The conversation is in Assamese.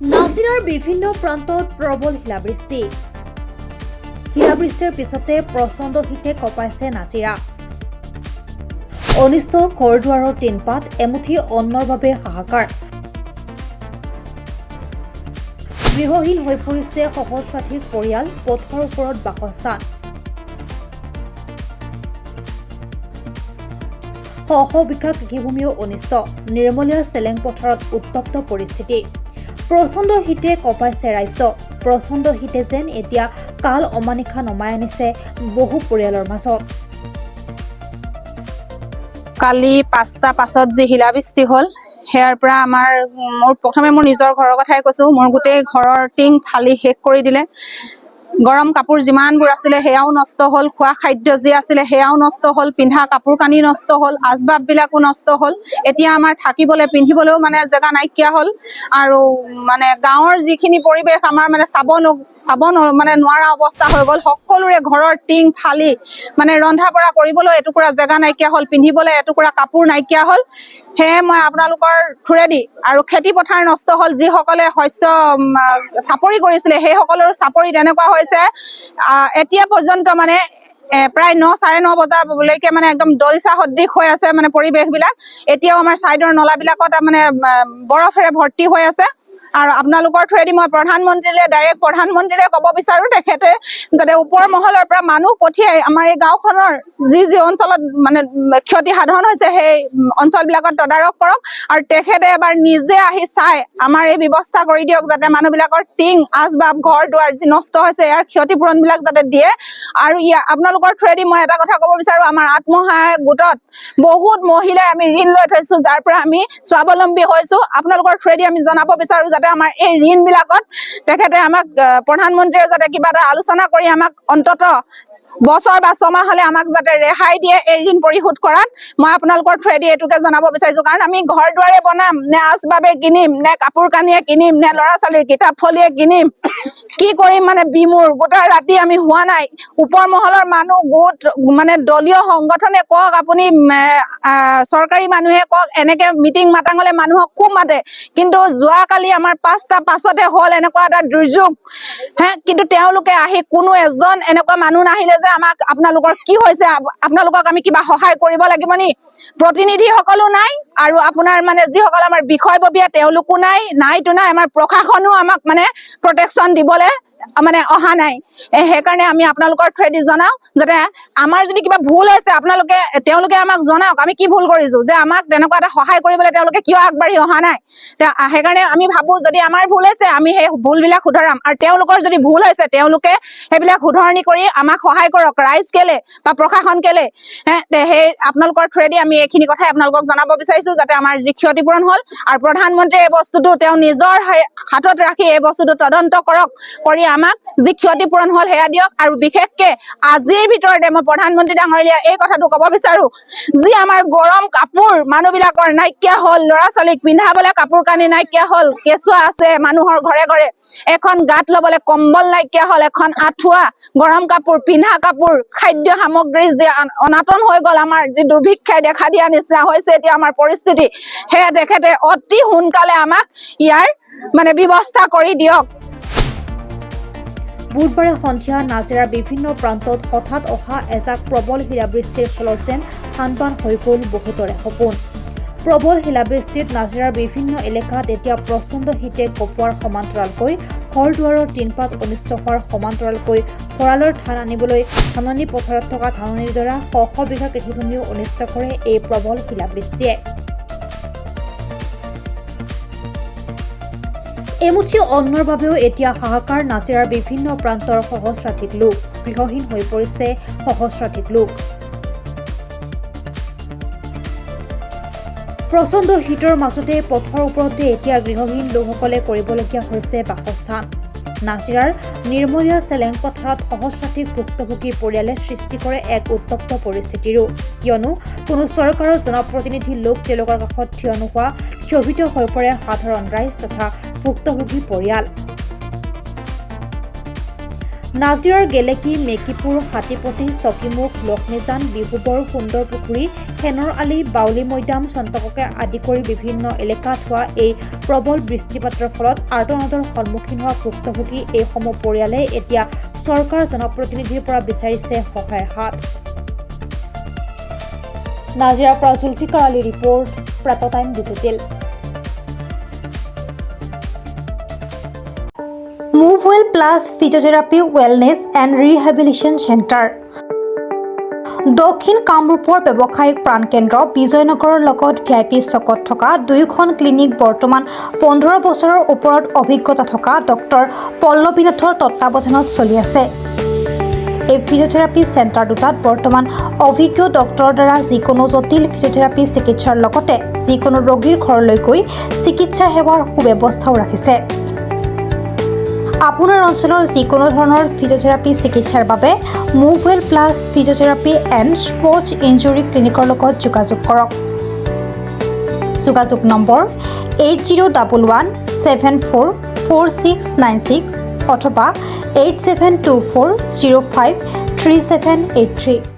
নাজিৰাৰ বিভিন্ন প্ৰান্তত প্ৰবল শিলাবৃষ্টি। শিলাবৃষ্টিৰ পিছতে প্ৰচণ্ড শীতে কঁপাইছে নাজিৰা। অনিষ্ট ঘৰ-দুৱাৰৰ টিনপাত, এমুঠি অন্নৰ বাবে হাহাকাৰ। গৃহহীন হৈ পৰিছে সহস্ৰাধিক পৰিয়াল, পথৰ ওপৰত বাসস্থান। শ বিঘা কৃষিভূমিও অনিষ্ট। নিৰ্মলীয়া চেলেং পথাৰত উত্তপ্ত পৰিস্থিতি। প্ৰচণ্ড শীতে কঁপাইছে ৰাজ্য। প্ৰচণ্ড শীতে যেন এতিয়া কাল অমানিশা নমাই আনিছে বহু পৰিয়ালৰ মাজত। কালি 5টা পাছত যি শিলাবৃষ্টি হ'ল, সেয়াৰ পৰা প্ৰথমে মোৰ নিজৰ ঘৰৰ কথাই কৈছোঁ। মোৰ গোটেই ঘৰৰ টিং ফালি শেষ কৰি দিলে। গৰম কাপোৰ যিমানবোৰ আছিলে সেয়াও নষ্ট হ'ল, খোৱা খাদ্য যি আছিলে সেয়াও নষ্ট হ'ল, পিন্ধা কাপোৰ কানি নষ্ট হ'ল, আচবাববিলাকো নষ্ট হ'ল। এতিয়া আমাৰ থাকিবলৈ পিন্ধিবলৈও জেগা নাইকিয়া হ'ল। আৰু গাঁৱৰ যিখিনি পৰিৱেশ আমাৰ চাব নোৱাৰা অৱস্থা হৈ গ'ল। সকলোৰে ঘৰৰ টিং ফালি ৰন্ধা বঢ়া কৰিবলৈ এটুকুৰা জেগা নাইকিয়া হ'ল, পিন্ধিবলৈ এটুকুৰা কাপোৰ নাইকিয়া হ'ল। সেয়ে মই আপোনালোকৰ থোৰেদি আৰু খেতি পথাৰ নষ্ট হ'ল, যিসকলে শস্য চাপৰি কৰিছিলে সেইসকলৰ চাপৰি তেনেকুৱা হৈছে। এতিয়া পৰ্যন্ত প্ৰায় 9-9:30 বজালৈকে একদম দলিচা সদৃশ হৈ আছে পৰিৱেশবিলাক। এতিয়াও আমাৰ ছাইডৰ নলাবিলাকত বৰফেৰে ভৰ্তি হৈ আছে। আৰু আপোনালোকৰ থ্ৰুৱেদি মই প্ৰধানমন্ত্ৰীলে ক'ব বিচাৰোঁ, তেখেতে যাতে ওপৰ মহলৰ পৰা মানুহ পঠিয়াই আমাৰ এই গাঁওখনৰ যি অঞ্চলত ক্ষতি সাধন হৈছে সেই অঞ্চলবিলাকত তদাৰক কৰক। আৰু তেখেতে এবাৰ নিজে আহি চাই আমাৰ এই ব্যৱস্থা কৰি দিয়ক, যাতে মানুহবিলাকৰ টিং আচবাব ঘৰ দুৱাৰ যি নষ্ট হৈছে ইয়াৰ ক্ষতিপূৰণবিলাক যাতে দিয়ে। আৰু আপোনালোকৰ থ্ৰুৱেদি মই এটা কথা ক'ব বিচাৰোঁ, আমাৰ আত্মসহায়ক গোটত বহুত মহিলাই আমি ঋণ লৈ থৈছোঁ, যাৰ পৰা আমি স্বাৱলম্বী হৈছোঁ। আপোনালোকৰ থ্ৰুৱেদি আমি জনাব বিচাৰোঁ যাতে আমাৰ এই ঋণবিলাকত তেখেতে আমাক প্ৰধানমন্ত্ৰীয়ে যাতে কিবা এটা আলোচনা কৰি আমাক অন্তত বছৰ বা 6 মাহ হ'লে আমাক যাতে ৰেহাই দিয়ে এই ঋণ পৰিশোধ কৰাত। মই আপোনালোকৰ থ্ৰুৱেদি এইটোকে জনাব বিচাৰিছোঁ, কাৰণ আমি ঘৰ দুৱাৰে বনাম নে আচবাবে কিনিম নে কাপোৰ কানিয়ে কিনিম নে ল'ৰা ছোৱালীৰ কিতাপ ফলিয়ে কিনিম, কি কৰিম বিমূৰ। গোটেই ৰাতি আমি হোৱা নাই। ওপৰ মহলৰ মানুহ গোট দলীয় সংগঠনে কওক, আপুনি চৰকাৰী মানুহে কওক, এনেকে মিটিং মাটাঙলে মানুহক খুব মাতে। কিন্তু যোৱাকালি আমাৰ 5টা পাছতে হ'ল এনেকুৱা এটা দুৰ্যোগ। কিন্তু তেওঁলোকে আহি কোনো এজন এনেকুৱা মানুহ নাহিলে যে আমাক আপোনালোকৰ কি হৈছে, আপোনালোকক আমি কিবা সহায় কৰিব লাগিব নি। প্ৰতিনিধিসকলো নাই আৰু আপোনাৰ যিসকল আমাৰ বিষয়ববীয়া তেওঁলোকো নাইতো নাই। আমাৰ প্ৰশাসনো আমাক প্ৰটেকশ্যন দিবলৈ অহা নাই। সেইকাৰণে আমি আপোনালোকৰ থ্ৰুৱেদি জনাওঁ যাতে আমাৰ যদি কিবা ভুল হৈছে তেওঁলোকে আমাক জনাওক, আমি কি ভুল কৰিছোঁ, যে আমাক তেনেকুৱা এটা সহায় কৰিবলৈ তেওঁলোকে কিয় আগবাঢ়ি অহা নাই। সেইকাৰণে আমি ভাবোঁ যদি আমাৰ ভুল হৈছে আমি সেই ভুলবিলাক শুধৰাম, আৰু তেওঁলোকৰ যদি ভুল হৈছে তেওঁলোকে সেইবিলাক শুধৰণি কৰি আমাক সহায় কৰক। ৰাইজ কেলে বা প্ৰশাসন কেলে, সেই আপোনালোকৰ থ্ৰুৱেদি আমি এইখিনি কথাই আপোনালোকক জনাব বিচাৰিছোঁ, যাতে আমাৰ যি ক্ষতিপূৰণ হ'ল আৰু প্ৰধানমন্ত্ৰীয়ে এই বস্তুটো তেওঁ নিজৰ হাতত ৰাখি এই বস্তুটো তদন্ত কৰক, কৰি আমাক যি ক্ষতিপূৰণ হ'ল সেয়া দিয়ক। আৰু বিশেষকে আজিৰ ভিতৰতে মই প্ৰধানমন্ত্ৰী ডাঙৰীয়া এই কথাটো ক'ব বিচাৰোঁ, যি আমাৰ গৰম কাপোৰ মানুহবিলাকৰ নাইকিয়া হ'ল, ল'ৰা ছোৱালীক পিন্ধাবলৈ কাপোৰ কানি নাইকিয়া হ'ল, কেঁচুৱা আছে মানুহৰ ঘৰে ঘৰে, এখন গাত ল'বলৈ কম্বল নাইকিয়া হ'ল, এখন আঁঠুৱা, গৰম কাপোৰ, পিন্ধা কাপোৰ, খাদ্য সামগ্ৰী যি অনাটন হৈ গ'ল, আমাৰ যি দুৰ্ভিক্ষাই দেখা দিয়া নিচিনা হৈছে এতিয়া আমাৰ পৰিস্থিতি, সেয়া তেখেতে অতি সোনকালে আমাক ইয়াৰ ব্যৱস্থা কৰি দিয়ক। বুধবাৰে সন্ধিয়া নাজিৰাৰ বিভিন্ন প্ৰান্তত হঠাৎ অহা এজাক প্ৰবল শিলাবৃষ্টিৰ ফলত যেন থানবান হৈ গ'ল বহুতৰে সপোন। প্ৰবল শিলাবৃষ্টিত নাজিৰাৰ বিভিন্ন এলেকাত এতিয়া প্ৰচণ্ড শীতে কঁপোৱাৰ সমান্তৰালকৈ ঘৰ-দুৱাৰৰ টিনপাত অনিষ্ট হোৱাৰ সমান্তৰালকৈ ভঁৰালৰ ধান আনিবলৈ ধাননি পথাৰত থকা ধাননিৰ দ্বাৰা শ বিঘা কৃষিভূমিও অনিষ্ট কৰে এই প্ৰবল শিলাবৃষ্টিয়ে। এমুঠি অন্নৰ বাবেও এতিয়া হাহাকাৰ নাজিৰাৰ বিভিন্ন প্ৰান্তৰ সহস্ৰাধিক লোক। গৃহহীন হৈ পৰিছে সহস্ৰাধিক লোক। প্ৰচণ্ড শীতৰ মাজতে পথৰ ওপৰতে এতিয়া গৃহহীন লোকসকলে কৰিবলগীয়া হৈছে বাসস্থান। নাজিৰাৰ নিৰ্মলীয়া চেলেং পথাৰত সহস্ৰাধিক ভুক্তভোগী পৰিয়ালে সৃষ্টি কৰে এক উত্তপ্ত পৰিস্থিতিৰো, কিয়নো কোনো চৰকাৰৰ জনপ্ৰতিনিধি লোক তেওঁলোকৰ কাষত থিয় নোহোৱা ক্ষোভিত হৈ পৰে সাধাৰণ ৰাইজ তথা ভুক্তভোগী পৰিয়াল। নাজিৰাৰ গেলেকী, মেকিপুৰ, হাতীপতি, চকীমুখ, লক্ষ্মীজান, বিহুবৰ, সুন্দৰ পুখুৰী, সেনৰ আলি, বাউলী মৈদাম, চন্তককে আদি কৰি বিভিন্ন এলেকাত হোৱা এই প্ৰবল বৃষ্টিপাতৰ ফলত আৰ্তনাদৰ সন্মুখীন হোৱা ভুক্তভোগী এইসমূহ পৰিয়ালে এতিয়া চৰকাৰ জনপ্ৰতিনিধিৰ পৰা বিচাৰিছে সহায়ৰ হাত। নাজিৰাৰ পৰা Zulfikar Ali report, Pratah time digital. Movewell plus physiotherapy wellness and rehabilitation centre. দক্ষিণ কামৰূপৰ ব্যৱসায়িক প্ৰাণকেন্দ্ৰ বিজয়নগৰৰ লগত VIP চকত থকা দুয়োখন ক্লিনিক বৰ্তমান 15 বছৰৰ ওপৰত অভিজ্ঞতা থকা ডক্টৰ পল্লৱীনাথৰ তত্বাৱধানত চলি আছে। এই ফিজিঅথেৰাপি চেণ্টাৰ দুটাত বৰ্তমান অভিজ্ঞ ডক্টৰৰ দ্বাৰা যিকোনো জটিল ফিজিঅথেৰাপি চিকিৎসাৰ লগতে যিকোনো ৰোগীৰ ঘৰলৈ গৈ চিকিৎসা সেৱাৰ সুব্যৱস্থাও ৰাখিছে। আপোনাৰ অঞ্চলৰ যিকোনো ধৰণৰ ফিজিঅথেৰাপি চিকিৎসাৰ বাবে Movewell plus physiotherapy and sports injury ক্লিনিকৰ লগত যোগাযোগ কৰক। যোগাযোগ নম্বৰ 8011744696 অথবা 8724053783।